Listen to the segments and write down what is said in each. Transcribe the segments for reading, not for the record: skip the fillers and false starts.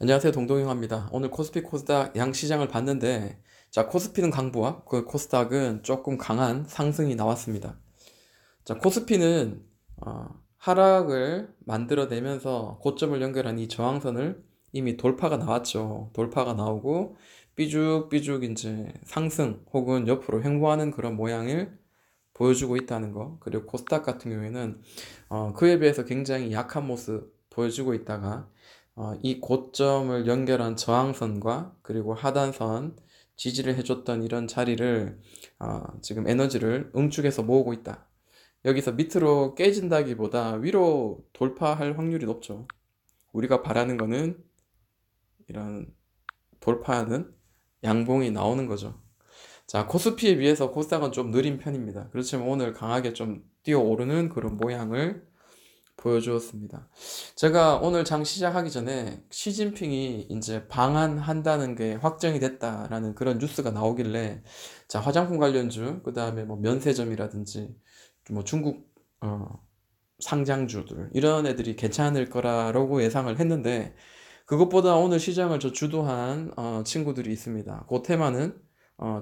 안녕하세요. 동동영화입니다. 오늘 코스피 코스닥 양 시장을 봤는데, 자, 코스피는 강보합, 그 코스닥은 조금 강한 상승이 나왔습니다. 자, 코스피는 하락을 만들어내면서 고점을 연결한 이 저항선을 이미 돌파가 나왔죠. 돌파가 나오고 삐죽삐죽 이제 상승 혹은 옆으로 횡보하는 그런 모양을 보여주고 있다는 거. 그리고 코스닥 같은 경우에는 그에 비해서 굉장히 약한 모습 보여주고 있다가 이 고점을 연결한 저항선과 그리고 하단선 지지를 해줬던 이런 자리를 지금 에너지를 응축해서 모으고 있다. 여기서 밑으로 깨진다기보다 위로 돌파할 확률이 높죠. 우리가 바라는 거는 이런 돌파하는 양봉이 나오는 거죠. 자, 코스피에 비해서 코스닥은 좀 느린 편입니다. 그렇지만 오늘 강하게 좀 뛰어오르는 그런 모양을 보여주었습니다. 제가 오늘 장 시작하기 전에 시진핑이 이제 방한한다는 게 확정이 됐다라는 그런 뉴스가 나오길래 자, 화장품 관련주, 그 다음에 뭐 면세점이라든지 뭐 중국 상장주들 이런 애들이 괜찮을 거라고 예상을 했는데 그것보다 오늘 시장을 저 주도한 친구들이 있습니다. 그 테마는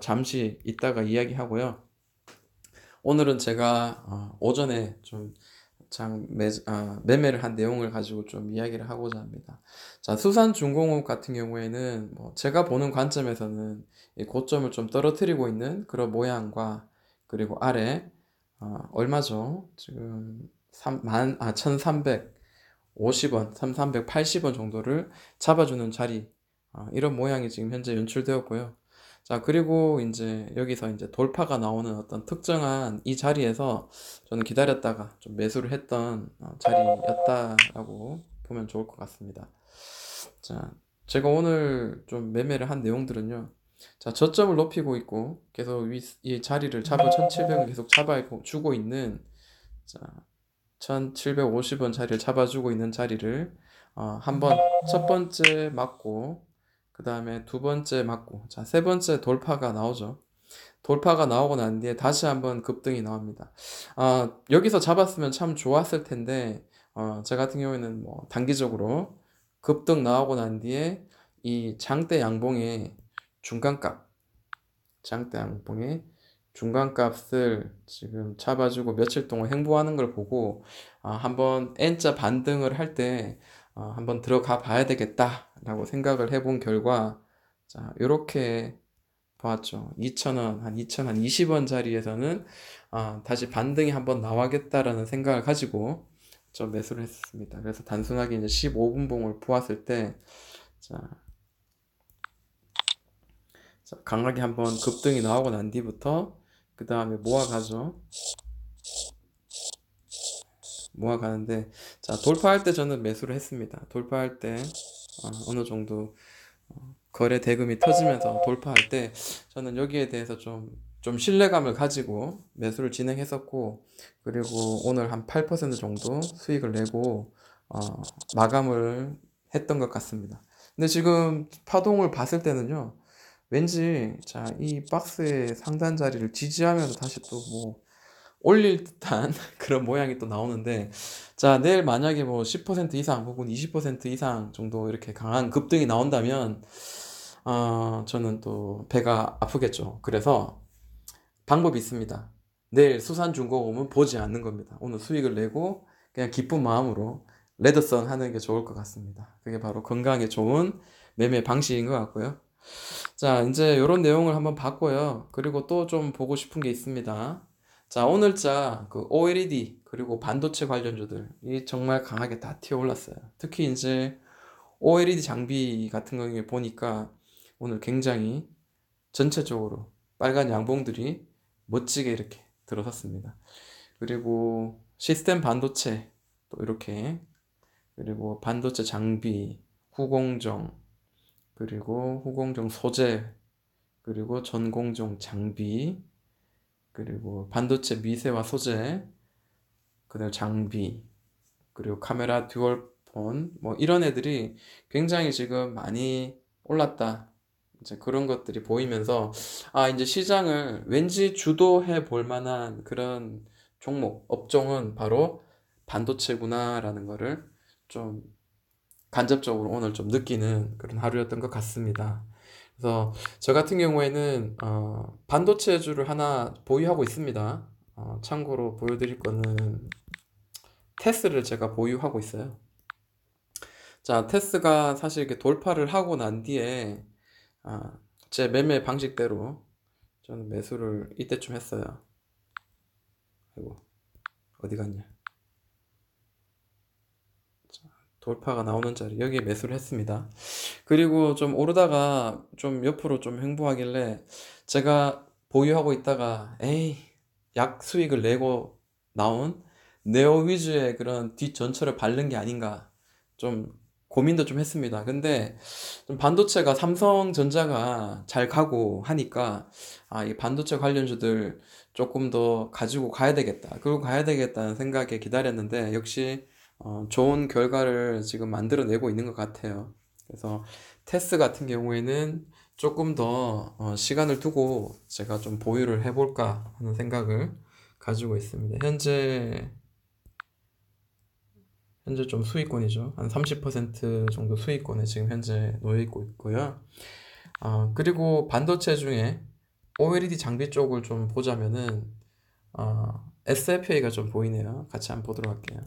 잠시 이따가 이야기하고요. 오늘은 제가 오전에 좀 매매를 한 내용을 가지고 좀 이야기를 하고자 합니다. 자, 수산중공업 같은 경우에는 뭐 제가 보는 관점에서는 이 고점을 좀 떨어뜨리고 있는 그런 모양과 그리고 아래 얼마죠? 지금 1350원, 1380원 정도를 잡아주는 자리 이런 모양이 지금 현재 연출되었고요. 자, 그리고 이제 여기서 이제 돌파가 나오는 어떤 특정한 이 자리에서 저는 기다렸다가 좀 매수를 했던 자리였다라고 보면 좋을 것 같습니다. 자, 제가 오늘 좀 매매를 한 내용들은요. 자, 저점을 높이고 있고 계속 이 자리를 1700을 계속 잡아주고 있는 자, 1750원 자리를 잡아주고 있는 자리를 한번 첫 번째 맞고 그 다음에 두 번째 맞고 자, 세 번째 돌파가 나오죠. 돌파가 나오고 난 뒤에 다시 한번 급등이 나옵니다. 여기서 잡았으면 참 좋았을 텐데 제 같은 경우에는 뭐 단기적으로 급등 나오고 난 뒤에 이 중간값 장대 양봉의 중간값을 지금 잡아주고 며칠 동안 행보하는 걸 보고 한번 N자 반등을 할 때 한번 들어가 봐야 되겠다라고 생각을 해본 결과 자, 이렇게 봤죠. 2,000원, 한 2,020원 자리에서는 다시 반등이 한번 나와겠다라는 생각을 가지고 좀 매수를 했습니다. 그래서 단순하게 이제 15분 봉을 보았을 때 자, 강하게 한번 급등이 나오고 난 뒤부터 그 다음에 모아가죠. 모아가는데 자, 돌파할 때 저는 매수를 했습니다. 돌파할 때 어느 정도 거래 대금이 터지면서 돌파할 때 저는 여기에 대해서 좀 신뢰감을 가지고 매수를 진행했었고 그리고 오늘 한 8% 정도 수익을 내고 어, 마감을 했던 것 같습니다. 근데 지금 파동을 봤을 때는요. 왠지 자, 이 박스의 상단 자리를 지지하면서 다시 또 뭐 올릴 듯한 그런 모양이 또 나오는데 자, 내일 만약에 뭐 10% 이상 혹은 20% 이상 정도 이렇게 강한 급등이 나온다면 저는 또 배가 아프겠죠. 그래서 방법이 있습니다. 내일 수산중공업은 보지 않는 겁니다. 오늘 수익을 내고 그냥 기쁜 마음으로 레드선 하는 게 좋을 것 같습니다. 그게 바로 건강에 좋은 매매 방식인 것 같고요. 자, 이제 이런 내용을 한번 봤고요. 그리고 또 좀 보고 싶은 게 있습니다. 자, 오늘자 그 OLED 그리고 반도체 관련주들 이 정말 강하게 다 튀어 올랐어요. 특히 이제 OLED 장비 같은 경우에 보니까 오늘 굉장히 전체적으로 빨간 양봉들이 멋지게 이렇게 들어섰습니다. 그리고 시스템 반도체 또 이렇게 그리고 반도체 장비, 후공정, 그리고 후공정 소재, 그리고 전공정 장비, 그리고 반도체 미세화 소재, 그다음 장비, 그리고 카메라 듀얼폰 뭐 이런 애들이 굉장히 지금 많이 올랐다. 이제 그런 것들이 보이면서 이제 시장을 왠지 주도해 볼 만한 그런 종목, 업종은 바로 반도체구나라는 거를 좀 간접적으로 오늘 좀 느끼는 그런 하루였던 것 같습니다. 그래서 저 같은 경우에는 반도체주를 하나 보유하고 있습니다. 참고로 보여드릴 거는 테스를 제가 보유하고 있어요. 자, 테스가 사실 이렇게 돌파를 하고 난 뒤에 제 매매 방식대로 저는 매수를 이때쯤 했어요. 아이고, 어디 갔냐? 돌파가 나오는 자리 여기에 매수를 했습니다. 그리고 좀 오르다가 좀 옆으로 좀 횡보하길래 제가 보유하고 있다가 에이 약 수익을 내고 나온 네오 위주의 그런 뒷전철을 밟는 게 아닌가 좀 고민도 좀 했습니다. 근데 좀 반도체가 삼성전자가 잘 가고 하니까 이 반도체 관련주들 조금 더 가지고 가야 되겠다. 그리고 가야 되겠다는 생각에 기다렸는데 역시 좋은 결과를 지금 만들어내고 있는 것 같아요. 그래서 테스 같은 경우에는 조금 더 시간을 두고 제가 좀 보유를 해볼까 하는 생각을 가지고 있습니다. 현재 좀 수익권이죠. 한 30% 정도 수익권에 지금 현재 놓여 있고요. 그리고 반도체 중에 OLED 장비 쪽을 좀 보자면은 SFA가 좀 보이네요. 같이 한번 보도록 할게요.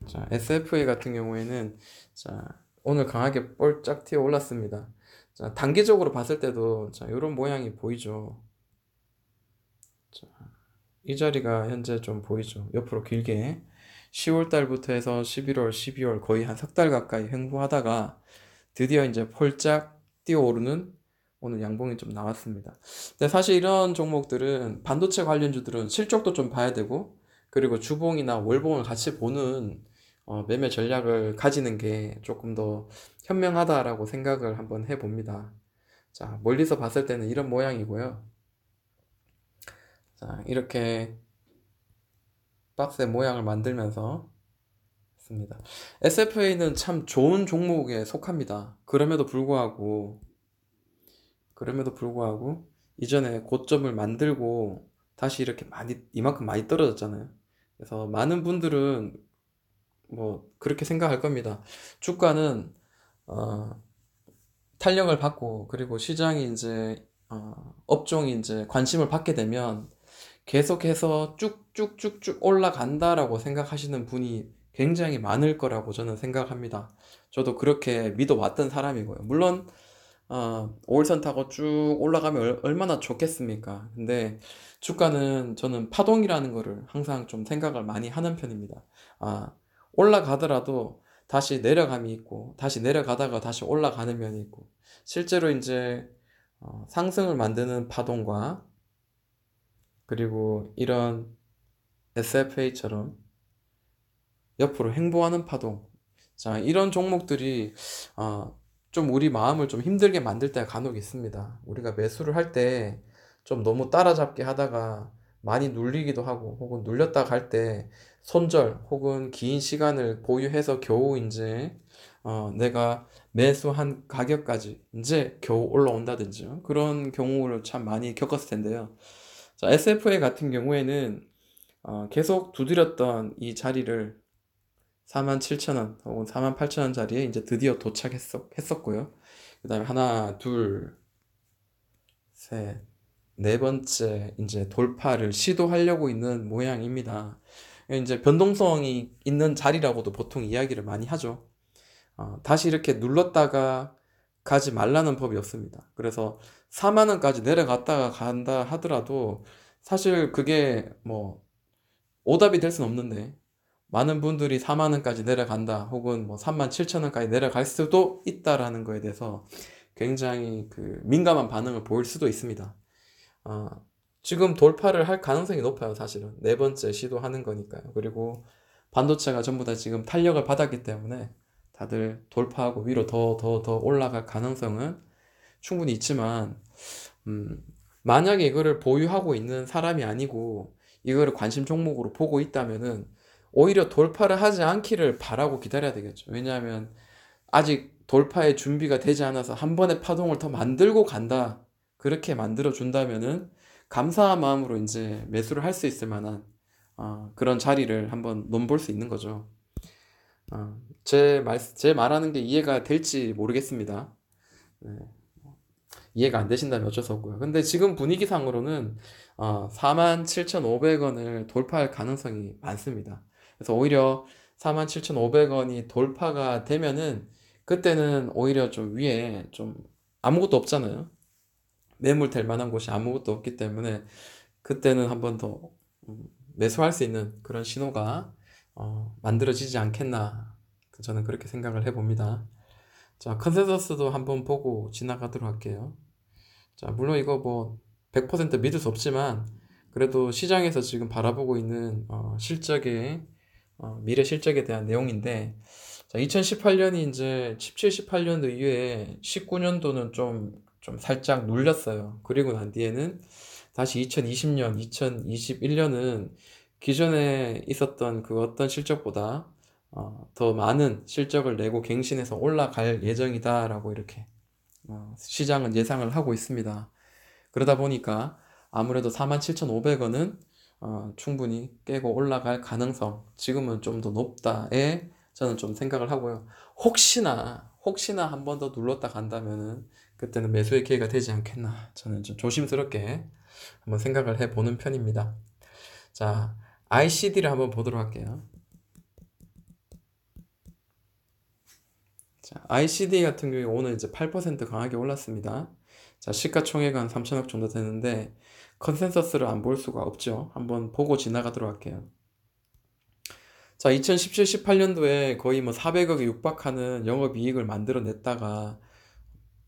자, SFA 같은 경우에는 자, 오늘 강하게 볼짝 튀어 올랐습니다. 자, 단기적으로 봤을 때도 자, 이런 모양이 보이죠. 자, 이 자리가 현재 좀 보이죠. 옆으로 길게 10월 달부터 해서 11월, 12월 거의 한 석 달 가까이 횡보하다가 드디어 이제 폴짝 뛰어오르는 오늘 양봉이 좀 나왔습니다. 근데 사실 이런 종목들은 반도체 관련주들은 실적도 좀 봐야 되고 그리고 주봉이나 월봉을 같이 보는 매매 전략을 가지는 게 조금 더 현명하다라고 생각을 한번 해봅니다. 자, 멀리서 봤을 때는 이런 모양이고요. 자, 이렇게 박스의 모양을 만들면서 했습니다. SFA는 참 좋은 종목에 속합니다. 그럼에도 불구하고 이전에 고점을 만들고 다시 이렇게 이만큼 많이 떨어졌잖아요. 그래서 많은 분들은 뭐 그렇게 생각할 겁니다. 주가는 어, 탄력을 받고 그리고 시장이 이제 업종이 이제 관심을 받게 되면 계속해서 쭉쭉쭉쭉 올라간다라고 생각하시는 분이 굉장히 많을 거라고 저는 생각합니다. 저도 그렇게 믿어왔던 사람이고요. 물론 5일선 타고 쭉 올라가면 얼마나 좋겠습니까? 근데 주가는 저는 파동이라는 거를 항상 좀 생각을 많이 하는 편입니다. 아, 올라가더라도 다시 내려감이 있고, 다시 내려가다가 다시 올라가는 면이 있고, 실제로 이제 상승을 만드는 파동과 그리고 이런 SFA처럼 옆으로 행보하는 파동, 자, 이런 종목들이 좀 우리 마음을 좀 힘들게 만들 때가 간혹 있습니다. 우리가 매수를 할 때 좀 너무 따라잡기 하다가 많이 눌리기도 하고 혹은 눌렸다 갈 때 손절 혹은 긴 시간을 보유해서 겨우 이제 내가 매수한 가격까지 이제 겨우 올라온다든지 그런 경우를 참 많이 겪었을 텐데요. 자, SFA 같은 경우에는 계속 두드렸던 이 자리를 47,000원 혹은 48,000원 자리에 이제 드디어 도착했었고요. 그 다음에 하나, 둘, 셋, 네 번째 이제 돌파를 시도하려고 있는 모양입니다. 이제 변동성이 있는 자리라고도 보통 이야기를 많이 하죠. 다시 이렇게 눌렀다가 가지 말라는 법이 없습니다. 그래서 4만 원까지 내려갔다가 간다 하더라도 사실 그게 뭐 오답이 될 수는 없는데 많은 분들이 4만 원까지 내려간다 혹은 뭐 3만 7천 원까지 내려갈 수도 있다라는 거에 대해서 굉장히 그 민감한 반응을 보일 수도 있습니다. 아, 지금 돌파를 할 가능성이 높아요, 사실은. 네 번째 시도하는 거니까요. 그리고 반도체가 전부 다 지금 탄력을 받았기 때문에 다들 돌파하고 위로 더 올라갈 가능성은 충분히 있지만, 음, 만약에 이거를 보유하고 있는 사람이 아니고 이거를 관심 종목으로 보고 있다면은 오히려 돌파를 하지 않기를 바라고 기다려야 되겠죠. 왜냐하면 아직 돌파의 준비가 되지 않아서 한 번의 파동을 더 만들고 간다. 그렇게 만들어 준다면은 감사한 마음으로 이제 매수를 할 수 있을 만한 그런 자리를 한번 논볼 수 있는 거죠. 제 말하는 게 이해가 될지 모르겠습니다. 네, 이해가 안 되신다면 어쩔 수 없고요. 근데 지금 분위기상으로는 47,500원을 돌파할 가능성이 많습니다. 그래서 오히려 47,500원이 돌파가 되면은 그때는 오히려 좀 위에 좀 아무것도 없잖아요. 매물 될 만한 곳이 아무것도 없기 때문에 그때는 한번 더 매수할 수 있는 그런 신호가 만들어지지 않겠나. 저는 그렇게 생각을 해봅니다. 자, 컨센서스도 한번 보고 지나가도록 할게요. 자, 물론 이거 뭐 100% 믿을 수 없지만 그래도 시장에서 지금 바라보고 있는 미래 실적에 대한 내용인데, 자, 2018년이 이제 17, 18년도 이후에 19년도는 좀 살짝 눌렸어요. 그리고 난 뒤에는 다시 2020년, 2021년은 기존에 있었던 그 어떤 실적보다 더 많은 실적을 내고 갱신해서 올라갈 예정이다라고 이렇게 시장은 예상을 하고 있습니다. 그러다 보니까 아무래도 47,500원은 충분히 깨고 올라갈 가능성, 지금은 좀 더 높다에 저는 좀 생각을 하고요. 혹시나 한 번 더 눌렀다 간다면은 그때는 매수의 기회가 되지 않겠나. 저는 좀 조심스럽게 한번 생각을 해보는 편입니다. 자, ICD를 한번 보도록 할게요. 자, ICD 같은 경우에 오늘 이제 8% 강하게 올랐습니다. 자, 시가총액은 3천억 정도 되는데 컨센서스를 안 볼 수가 없죠. 한번 보고 지나가도록 할게요. 자, 2017, 18년도에 거의 뭐 400억에 육박하는 영업이익을 만들어냈다가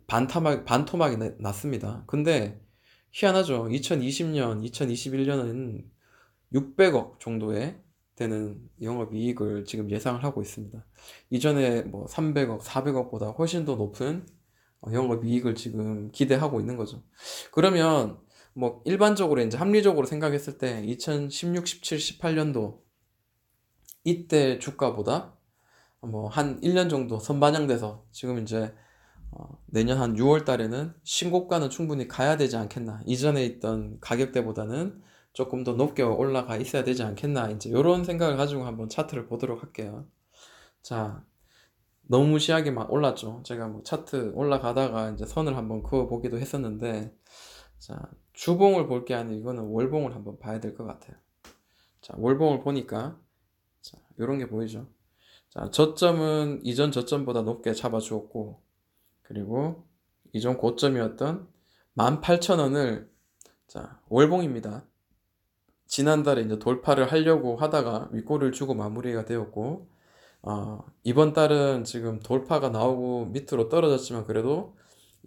반토막이 났습니다. 근데 희한하죠. 2020년, 2021년은 600억 정도의 되는 영업이익을 지금 예상을 하고 있습니다. 이전에 뭐 300억, 400억보다 훨씬 더 높은 영업이익을 지금 기대하고 있는 거죠. 그러면 뭐 일반적으로 이제 합리적으로 생각했을 때 2016, 17, 18년도 이때 주가보다 뭐 한 1년 정도 선반영돼서 지금 이제 내년 한 6월 달에는 신고가는 충분히 가야 되지 않겠나. 이전에 있던 가격대보다는 조금 더 높게 올라가 있어야 되지 않겠나. 이제 이런 생각을 가지고 한번 차트를 보도록 할게요. 자, 너무 무시하게 막 올랐죠. 제가 뭐 차트 올라가다가 이제 선을 한번 그어 보기도 했었는데, 자, 주봉을 볼 게 아니고 이거는 월봉을 한번 봐야 될 것 같아요. 자, 월봉을 보니까, 자, 이런 게 보이죠. 자, 저점은 이전 저점보다 높게 잡아주었고, 그리고 이전 고점이었던 18,000원을, 자, 월봉입니다. 지난달에 이제 돌파를 하려고 하다가 윗골을 주고 마무리가 되었고, 이번 달은 지금 돌파가 나오고 밑으로 떨어졌지만 그래도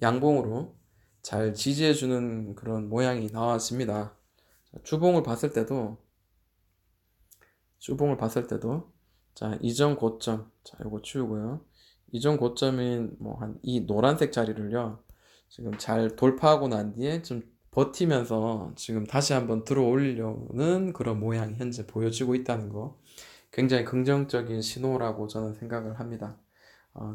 양봉으로 잘 지지해주는 그런 모양이 나왔습니다. 주봉을 봤을 때도 자, 이전 고점, 자, 요거 치우고요. 이전 고점인 뭐 한 이 노란색 자리를요, 지금 잘 돌파하고 난 뒤에 좀 버티면서 지금 다시 한번 들어올리려는 그런 모양이 현재 보여지고 있다는 거, 굉장히 긍정적인 신호라고 저는 생각을 합니다.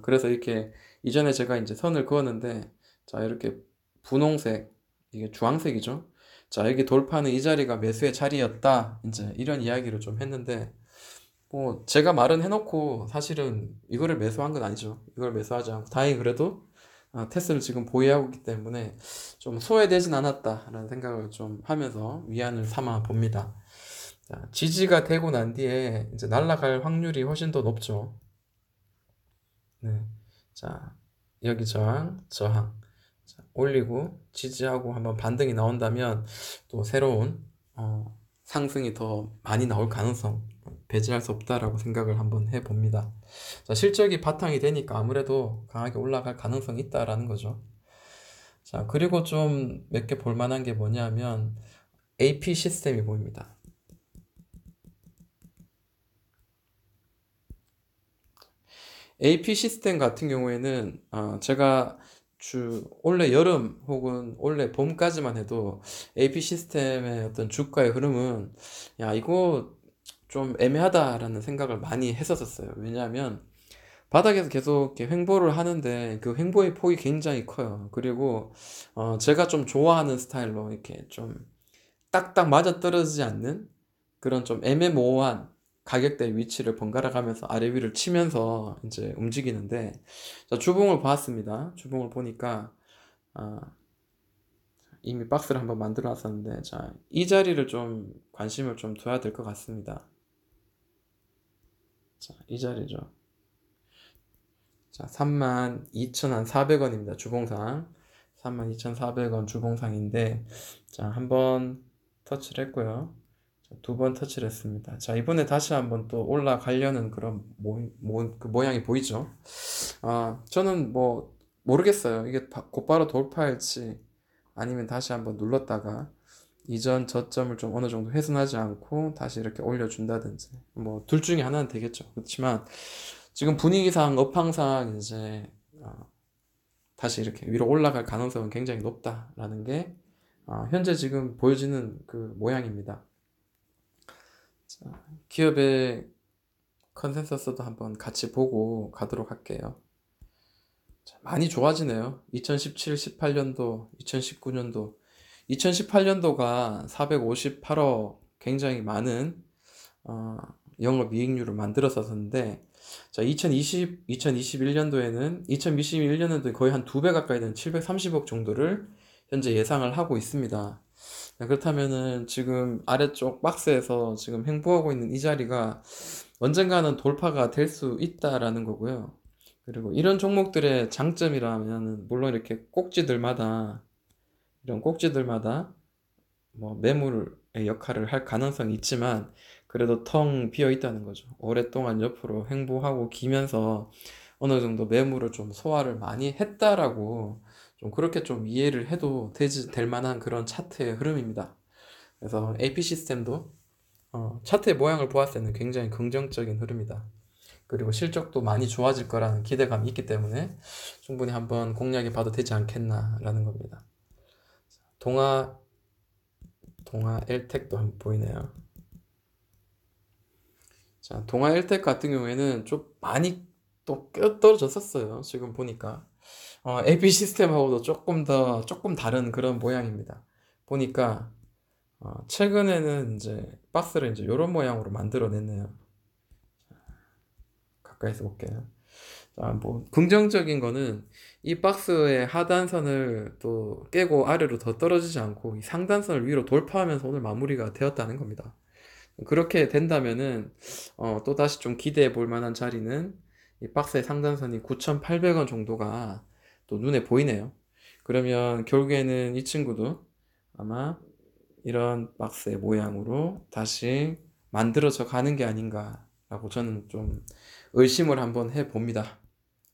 그래서 이렇게 이전에 제가 이제 선을 그었는데, 자, 이렇게 분홍색, 이게 주황색이죠. 자, 여기 돌파는 이 자리가 매수의 자리였다. 이제 이런 이야기를 좀 했는데, 뭐, 제가 말은 해놓고 사실은 이거를 매수한 건 아니죠. 이걸 매수하지 않고, 다행히 그래도 테스를 지금 보유하고 있기 때문에 좀 소외되진 않았다라는 생각을 좀 하면서 위안을 삼아 봅니다. 자, 지지가 되고 난 뒤에 이제 날아갈 확률이 훨씬 더 높죠. 네. 자, 여기 저항. 자, 올리고 지지하고 한번 반등이 나온다면 또 새로운 상승이 더 많이 나올 가능성 배제할 수 없다라고 생각을 한번 해봅니다. 자, 실적이 바탕이 되니까 아무래도 강하게 올라갈 가능성이 있다라는 거죠. 자, 그리고 좀 몇 개 볼 만한 게 뭐냐면 AP 시스템이 보입니다. AP 시스템 같은 경우에는 제가 올해 여름 혹은 올해 봄까지만 해도 AP 시스템의 어떤 주가의 흐름은, 야, 이거 좀 애매하다라는 생각을 많이 했었어요. 왜냐하면 바닥에서 계속 이렇게 횡보를 하는데 그 횡보의 폭이 굉장히 커요. 그리고 제가 좀 좋아하는 스타일로 이렇게 좀 딱딱 맞아떨어지지 않는 그런 좀 애매모호한 가격대 위치를 번갈아 가면서 아래 위를 치면서 이제 움직이는데, 자, 주봉을 봤습니다. 주봉을 보니까 아, 이미 박스를 한번 만들어 놨었는데, 자, 이 자리를 좀 관심을 좀 둬야 될 것 같습니다. 자, 이 자리죠. 자, 32,400원입니다. 주봉상. 32,400원 주봉상인데, 자, 한번 터치를 했고요. 두 번 터치를 했습니다. 자, 이번에 다시 한번 또 올라가려는 그런 그 모양이 보이죠? 저는 뭐, 모르겠어요. 이게 곧바로 돌파할지, 아니면 다시 한번 눌렀다가, 이전 저점을 좀 어느 정도 훼손하지 않고, 다시 이렇게 올려준다든지, 뭐, 둘 중에 하나는 되겠죠. 그렇지만, 지금 분위기상, 업황상, 이제, 다시 이렇게 위로 올라갈 가능성은 굉장히 높다라는 게, 현재 지금 보여지는 그 모양입니다. 자, 기업의 컨센서스도 한번 같이 보고 가도록 할게요. 자, 많이 좋아지네요. 2017, 18년도, 2019년도. 2018년도가 458억, 굉장히 많은 영업이익률을 만들었었는데, 자, 2021년도에는 2021년도에 거의 한 2배 가까이 되는 730억 정도를 현재 예상을 하고 있습니다. 자, 그렇다면은 지금 아래쪽 박스에서 지금 횡보하고 있는 이 자리가 언젠가는 돌파가 될 수 있다라는 거고요. 그리고 이런 종목들의 장점이라면은 물론 이렇게 이런 꼭지들마다 뭐 매물의 역할을 할 가능성이 있지만, 그래도 텅 비어 있다는 거죠. 오랫동안 옆으로 횡보하고 기면서 어느 정도 매물을 좀 소화를 많이 했다라고, 좀 그렇게 좀 이해를 해도 될 만한 그런 차트의 흐름입니다. 그래서 AP 시스템도 차트의 모양을 보았을 때는 굉장히 긍정적인 흐름이다. 그리고 실적도 많이 좋아질 거라는 기대감이 있기 때문에 충분히 한번 공략해 봐도 되지 않겠나라는 겁니다. 동아 엘텍도 한번 보이네요. 자, 동아 엘텍 같은 경우에는 좀 많이 또 떨어졌었어요. 지금 보니까 AP 시스템하고도 조금 다른 그런 모양입니다. 보니까 최근에는 이제 박스를 이제 이런 모양으로 만들어냈네요. 가까이서 볼게요. 자, 뭐 긍정적인 거는 이 박스의 하단선을 또 깨고 아래로 더 떨어지지 않고 이 상단선을 위로 돌파하면서 오늘 마무리가 되었다는 겁니다. 그렇게 된다면은 또 다시 좀 기대해 볼 만한 자리는 이 박스의 상단선이 9,800원 정도가 또 눈에 보이네요. 그러면 결국에는 이 친구도 아마 이런 박스의 모양으로 다시 만들어져 가는 게 아닌가라고 저는 좀 의심을 한번 해 봅니다.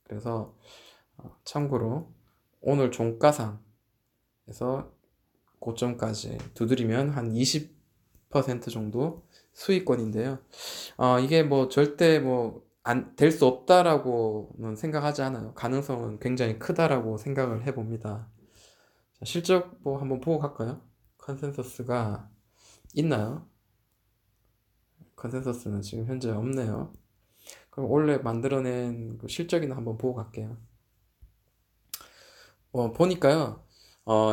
그래서 참고로 오늘 종가상에서 고점까지 두드리면 한 20% 정도 수익권인데요. 이게 뭐 절대 뭐 안 될 수 없다라고는 생각하지 않아요. 가능성은 굉장히 크다라고 생각을 해봅니다. 자, 실적 뭐 한번 보고 갈까요? 컨센서스가 있나요? 컨센서스는 지금 현재 없네요. 그럼 원래 만들어낸 그 실적이나 한번 보고 갈게요. 보니까요,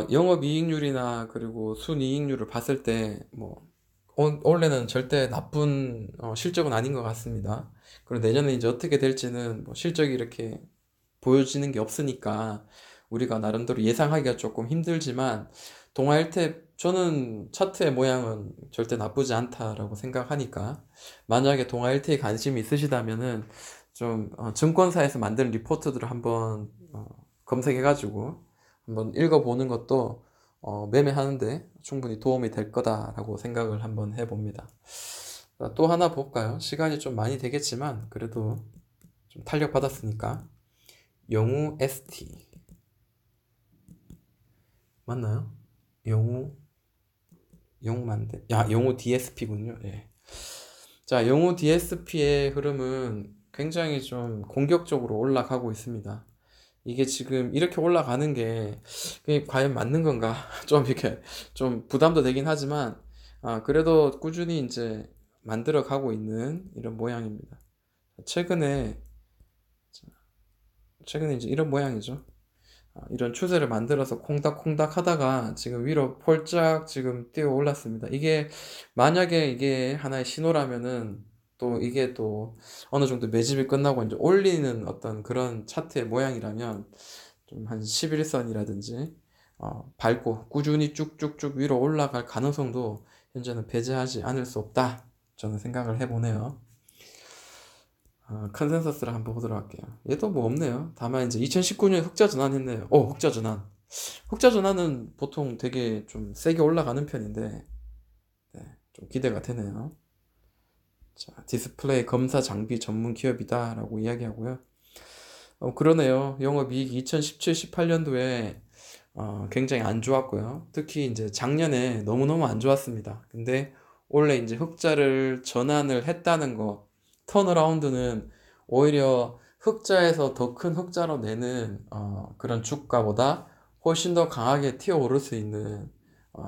영업이익률이나 그리고 순이익률을 봤을 때, 뭐, 원래는 절대 나쁜 실적은 아닌 것 같습니다. 그리고 내년에 이제 어떻게 될지는 뭐 실적이 이렇게 보여지는 게 없으니까 우리가 나름대로 예상하기가 조금 힘들지만, 동아일텍 저는 차트의 모양은 절대 나쁘지 않다라고 생각하니까, 만약에 동아일텍에 관심이 있으시다면은 좀 증권사에서 만든 리포트들을 한번 검색해가지고 한번 읽어보는 것도 매매하는데 충분히 도움이 될 거다라고 생각을 한번 해봅니다. 또 하나 볼까요? 시간이 좀 많이 되겠지만 그래도 좀 탄력 받았으니까 영우 ST 맞나요? 영우만데 영우 DSP군요. 예. 자, 영우 DSP의 흐름은 굉장히 좀 공격적으로 올라가고 있습니다. 이게 지금 이렇게 올라가는 게 그게 과연 맞는 건가? 좀 이렇게 좀 부담도 되긴 하지만 그래도 꾸준히 이제 만들어 가고 있는 이런 모양입니다. 최근에 최근에 이제 이런 모양이죠. 이런 추세를 만들어서 콩닥콩닥 하다가 지금 위로 폴짝 지금 뛰어 올랐습니다. 이게 만약에 이게 하나의 신호라면은 또 이게 또 어느 정도 매집이 끝나고 이제 올리는 어떤 그런 차트의 모양이라면 좀 한 11선이라든지 밟고 꾸준히 쭉쭉쭉 위로 올라갈 가능성도 현재는 배제하지 않을 수 없다. 저는 생각을 해보네요. 컨센서스를 한번 보도록 할게요. 얘도 뭐 없네요. 다만 이제 2019년에 흑자 전환했네요. 흑자 전환. 흑자 전환은 보통 되게 좀 세게 올라가는 편인데, 네, 좀 기대가 되네요. 자, 디스플레이 검사 장비 전문 기업이다라고 이야기하고요. 그러네요. 영업이익이 2017, 18년도에 굉장히 안 좋았고요. 특히 이제 작년에 너무너무 안 좋았습니다. 근데 올해 이제 흑자를 전환을 했다는 거, 턴어라운드는 오히려 흑자에서 더 큰 흑자로 내는 그런 주가보다 훨씬 더 강하게 튀어오를 수 있는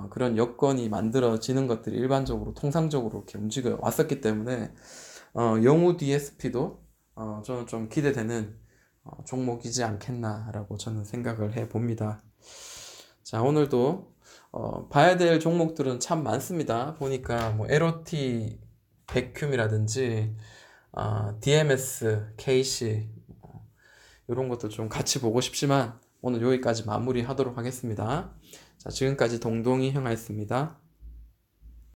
그런 여건이 만들어지는 것들이 일반적으로 통상적으로 이렇게 움직여 왔었기 때문에 영우 DSP도 저는 좀 기대되는 종목이지 않겠나라고 저는 생각을 해 봅니다. 자, 오늘도 봐야 될 종목들은 참 많습니다. 보니까 뭐 LOT 백큐이라든지 DMS, KC 이런 것도 좀 같이 보고 싶지만 오늘 여기까지 마무리하도록 하겠습니다. 자, 지금까지 동동이 형아였습니다.